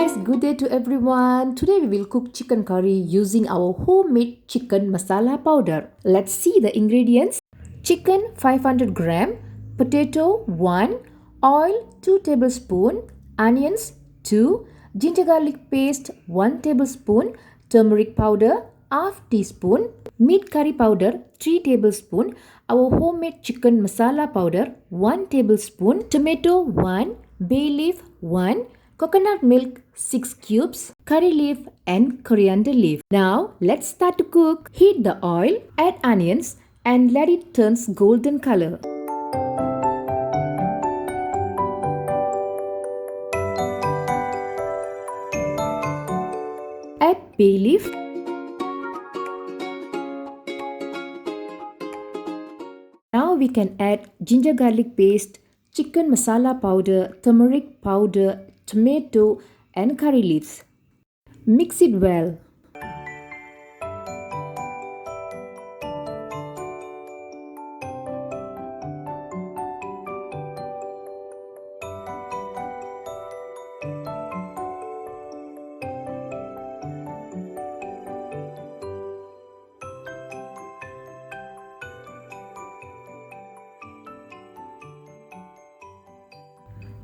guys, good day to everyone. Today we will cook chicken curry using our homemade chicken masala powder. Let's see the ingredients. Chicken 500 gram, potato 1, oil 2 tablespoon, onions 2, ginger garlic paste 1 tablespoon, turmeric powder half teaspoon, meat curry powder 3 tablespoon, our homemade chicken masala powder 1 tablespoon, tomato 1, bay leaf 1, coconut milk 6 cubes, curry leaf and coriander leaf. Now let's start to cook. Heat the oil, add onions and let it turn golden color. Add bay leaf. Now we can add ginger garlic paste, chicken masala powder, turmeric powder, tomato and curry leaves. Mix it well.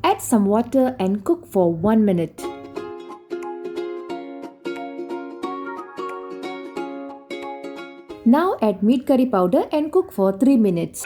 Add some water and cook for 1 minute. Now add meat curry powder and cook for 3 minutes.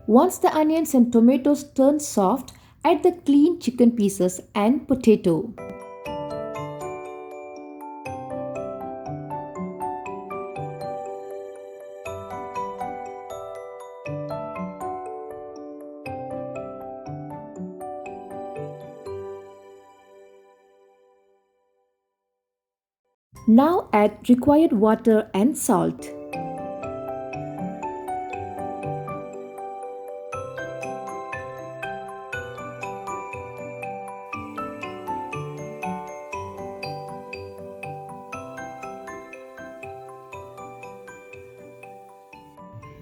Once the onions and tomatoes turn soft, add the cleaned chicken pieces and potato. Now add required water and salt.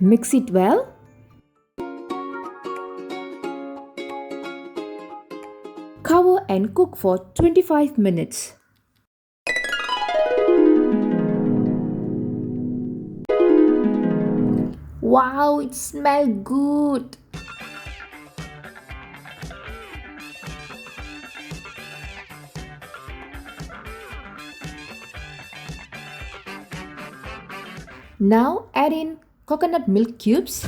Mix it well. Cover and cook for 25 minutes. Wow, it smells good. Now add in coconut milk cubes,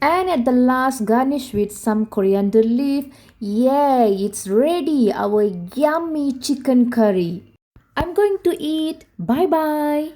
and at the last garnish with some coriander leaf. Yay, it's ready, our yummy chicken curry. I'm going to eat. Bye bye.